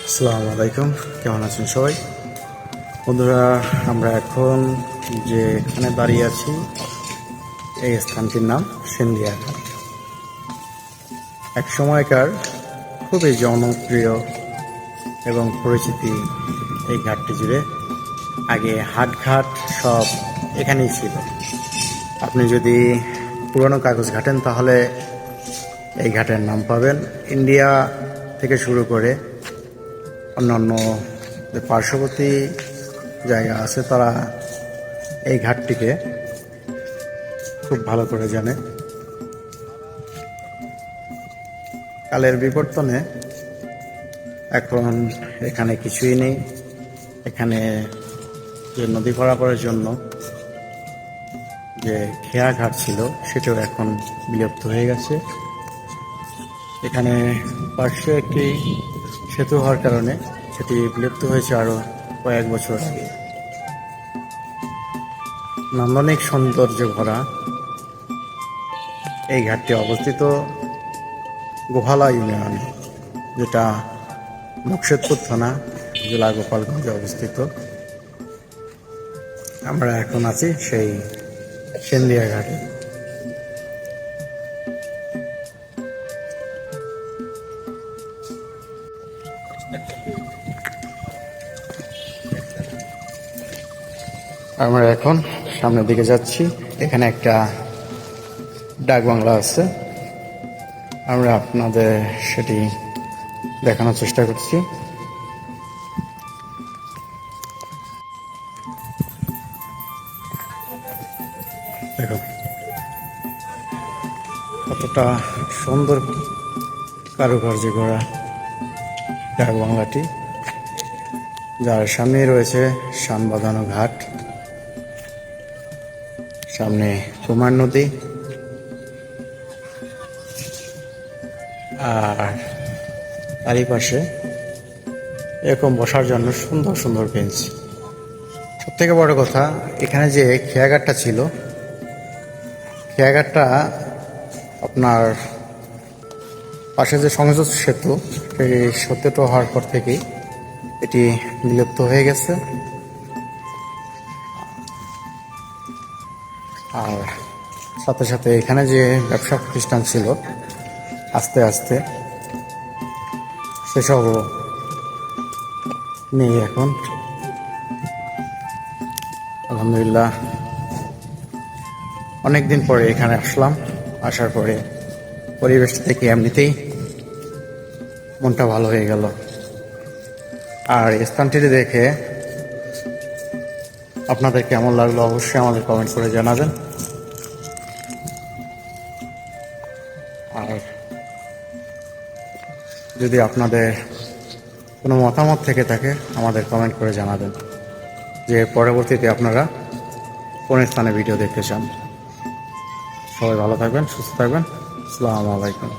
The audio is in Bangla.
আসসালামু আলাইকুম, কেমন আছেন সবাই? বন্ধুরা, আমরা এখন যে এখানে দাঁড়িয়ে আছি এই স্থানটির নাম সিন্ধিয়া ঘাট। এক সময়কার খুবই জনপ্রিয় এবং পরিচিতি এই ঘাটটি জুড়ে। আগে হাটঘাট সব এখানেই ছিল। আপনি যদি পুরনো কাগজ ঘাটেন তাহলে এই ঘাটের নাম পাবেন। ইন্ডিয়া থেকে শুরু করে অন্যান্য যে পার্শ্ববর্তী জায়গা আছে তারা এই ঘাটটিকে খুব ভালো করে জানে। কালের বিবর্তনে এখন এখানে কিছুই নেই। এখানে যে নদী পারাপারের জন্য যে খেয়া ঘাট ছিল সেটাও এখন বিলুপ্ত হয়ে গেছে। এখানে পার্শ্বে একটি সেতু হওয়ার কারণে সেটি বিলুপ্ত হয়েছে আরো কয়েক বছর আগে। নান্দনিক সৌন্দর্য ভরা এই ঘাটটি অবস্থিত গোহালা ইউনিয়নে, যেটা মুকশেদপুর থানা, জেলা গোপালগঞ্জে অবস্থিত। আমরা এখন আছি সেই সিন্ধিয়া ঘাটে। আমরা এখন সামনের দিকে যাচ্ছি। এখানে একটা ডাক বাংলা আছে, আমরা আপনাদের সেটি দেখানোর চেষ্টা করছি। দেখো কতটা সুন্দর কারুকার্য করা ডাক বাংলাটি, যার সামনে রয়েছে শান বাঁধানো ঘাট, সামনে কুমার নদী, আর তারই পাশে এরকম বসার জন্য সুন্দর সুন্দর বেঞ্চ। সব থেকে বড় কথা, এখানে যে খেয়াঘাটটা ছিল, খেয়াঘাটটা আপনার পাশে যে সংযোগ সেতু, সেই সেতুটা হওয়ার পর থেকেই এটি বিলুপ্ত হয়ে গেছে। আর সাথে সাথে এখানে যে ব্যবসা প্রতিষ্ঠান ছিল, আস্তে আস্তে সেসবও নেই এখন। আলহামদুলিল্লাহ, অনেকদিন পরে এখানে আসলাম। আসার পরে পরিবেশটা থেকে এমনিতেই মনটা ভালো হয়ে গেল। আর স্থানটিতে দেখে আপনাদের কেমন লাগলো অবশ্যই আমাদের কমেন্ট করে জানাবেন। আর যদি আপনাদের কোনো মতামত থেকে থাকে আমাদের কমেন্ট করে জানাবেন যে পরবর্তীতে আপনারা কোন স্থানে ভিডিও দেখতে চান। সবাই ভালো থাকবেন, সুস্থ থাকবেন। আসসালামু আলাইকুম।